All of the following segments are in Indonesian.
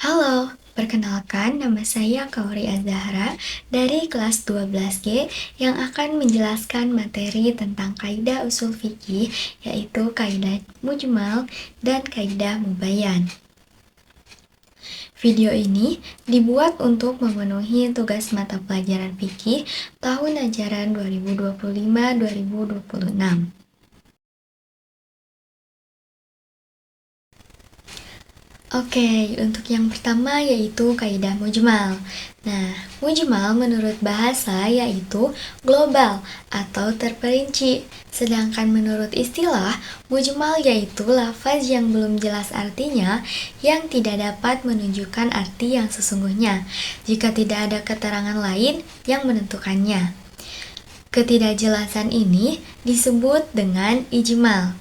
Halo, perkenalkan nama saya Kauri Azahra dari kelas 12G yang akan menjelaskan materi tentang kaidah usul fikih, yaitu kaidah mujmal dan kaidah mubayyan. Video ini dibuat untuk memenuhi tugas mata pelajaran fikih tahun ajaran 2025-2026. Oke, untuk yang pertama yaitu kaidah mujmal. Nah, mujmal menurut bahasa yaitu global atau terperinci. Sedangkan menurut istilah, mujmal yaitu lafaz yang belum jelas artinya yang tidak dapat menunjukkan arti yang sesungguhnya jika tidak ada keterangan lain yang menentukannya. Ketidakjelasan ini disebut dengan ijmal.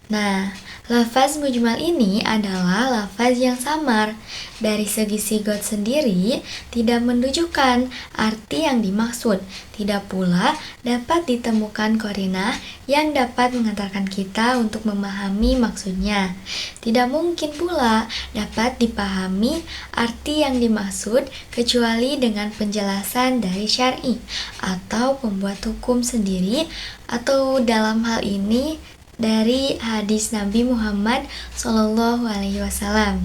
Nah, lafaz mujmal ini adalah lafaz yang samar. Dari segi sigot sendiri, tidak menunjukkan arti yang dimaksud. Tidak pula dapat ditemukan qarinah yang dapat mengantarkan kita untuk memahami maksudnya. Tidak mungkin pula dapat dipahami arti yang dimaksud kecuali dengan penjelasan dari syar'i atau pembuat hukum sendiri, atau dalam hal ini dari hadis Nabi Muhammad SAW.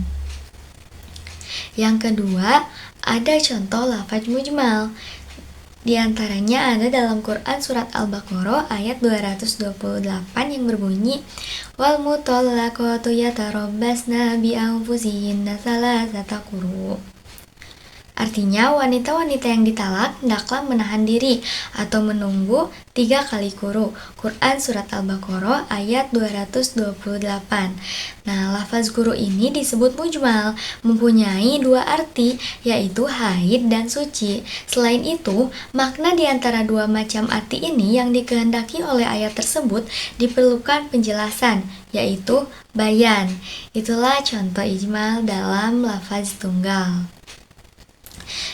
Yang kedua, ada contoh lafaz mujmal. Di antaranya ada dalam Quran surat Al-Baqarah ayat 228 yang berbunyi wal mutallaqatu yatarabbasna bi anfusihinna salasata quru. Artinya, wanita-wanita yang ditalak hendaklah menahan diri atau menunggu 3 kali quru. Quran Surat Al-Baqarah ayat 228. Nah, lafaz quru ini disebut mujmal, mempunyai dua arti, yaitu haid dan suci. Selain itu, makna di antara dua macam arti ini yang dikehendaki oleh ayat tersebut diperlukan penjelasan, yaitu bayan. Itulah contoh ijmal dalam lafaz tunggal.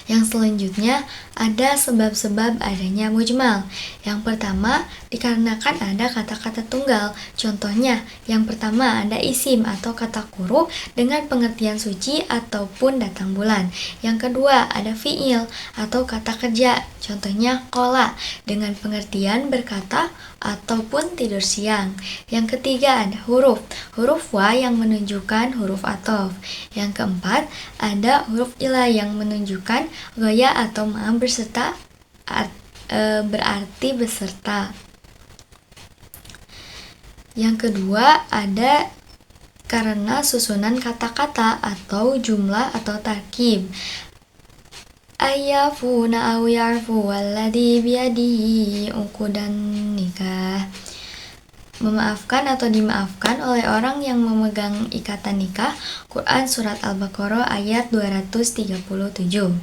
Yang selanjutnya ada sebab-sebab adanya mujmal. Yang pertama, dikarenakan ada kata-kata tunggal. Contohnya, yang pertama ada isim atau kata quru dengan pengertian suci ataupun datang bulan. Yang kedua, ada fi'il atau kata kerja. Contohnya qala dengan pengertian berkata ataupun tidur siang. Yang ketiga ada huruf wa yang menunjukkan huruf athof. Yang keempat ada huruf ilah yang menunjukkan gaya atau ma berserta berarti beserta. Yang kedua ada karena susunan kata-kata atau jumlah atau tarkib. Ayyafuna aw yarfu walladhi biyadihi uqdan nikah. Memaafkan atau dimaafkan oleh orang yang memegang ikatan nikah. Quran Surat Al-Baqarah ayat 237.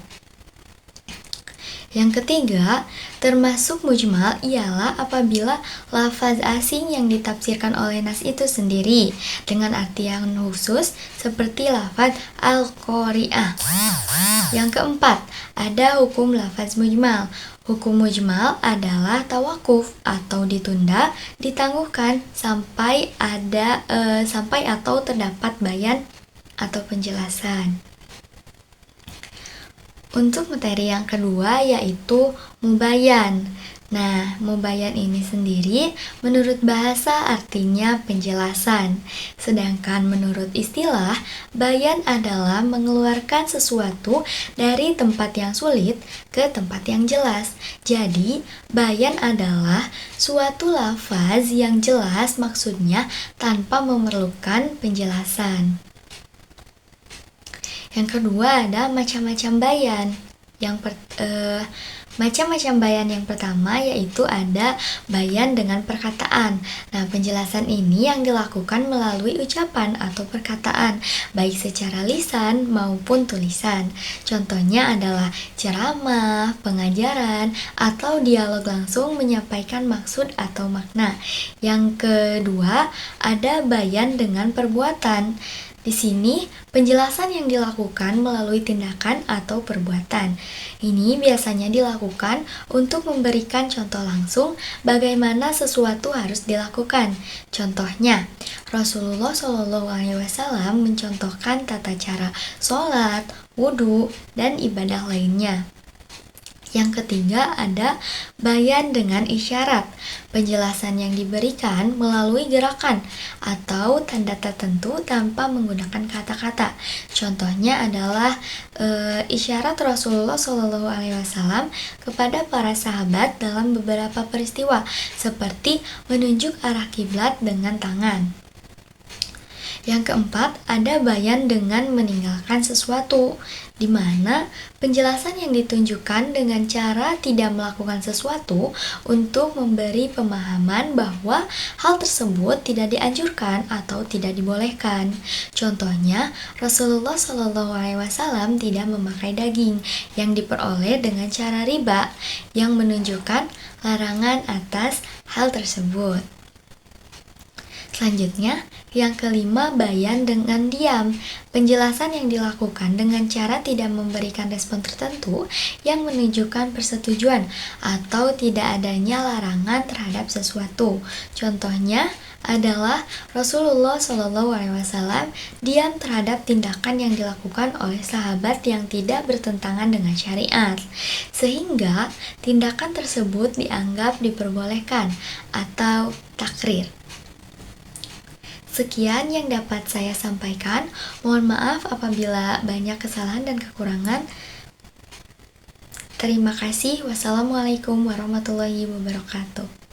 Yang ketiga, termasuk mujmal ialah apabila lafaz asing yang ditafsirkan oleh nas itu sendiri dengan arti yang khusus seperti lafaz al-qari'ah. Yang keempat, ada hukum lafaz mujmal. Hukum mujmal adalah tawakuf atau ditunda, ditangguhkan sampai atau terdapat bayan atau penjelasan. Untuk materi yang kedua yaitu mubayyan. Nah, mubayyan ini sendiri menurut bahasa artinya penjelasan. Sedangkan menurut istilah, bayan adalah mengeluarkan sesuatu dari tempat yang sulit ke tempat yang jelas. Jadi, bayan adalah suatu lafaz yang jelas maksudnya tanpa memerlukan penjelasan. Yang kedua ada macam-macam bayan. Macam-macam bayan yang pertama yaitu ada bayan dengan perkataan. Nah, penjelasan ini yang dilakukan melalui ucapan atau perkataan, baik secara lisan maupun tulisan. Contohnya adalah ceramah, pengajaran, atau dialog langsung menyampaikan maksud atau makna. Yang kedua, ada bayan dengan perbuatan. Di sini, penjelasan yang dilakukan melalui tindakan atau perbuatan. Ini biasanya dilakukan untuk memberikan contoh langsung bagaimana sesuatu harus dilakukan. Contohnya, Rasulullah SAW mencontohkan tata cara sholat, wudhu, dan ibadah lainnya. Yang ketiga ada bayan dengan isyarat. Penjelasan yang diberikan melalui gerakan atau tanda tertentu tanpa menggunakan kata-kata. Contohnya adalah isyarat Rasulullah SAW kepada para sahabat dalam beberapa peristiwa, seperti menunjuk arah kiblat dengan tangan. Yang keempat, ada bayan dengan meninggalkan sesuatu, di mana penjelasan yang ditunjukkan dengan cara tidak melakukan sesuatu untuk memberi pemahaman bahwa hal tersebut tidak dianjurkan atau tidak dibolehkan. Contohnya, Rasulullah SAW tidak memakai daging yang diperoleh dengan cara riba, yang menunjukkan larangan atas hal tersebut. Selanjutnya, yang kelima, bayan dengan diam. Penjelasan yang dilakukan dengan cara tidak memberikan respon tertentu yang menunjukkan persetujuan atau tidak adanya larangan terhadap sesuatu. Contohnya adalah Rasulullah SAW diam terhadap tindakan yang dilakukan oleh sahabat yang tidak bertentangan dengan syariat, sehingga tindakan tersebut dianggap diperbolehkan atau takrir. Sekian yang dapat saya sampaikan. Mohon maaf apabila banyak kesalahan dan kekurangan. Terima kasih. Wassalamualaikum warahmatullahi wabarakatuh.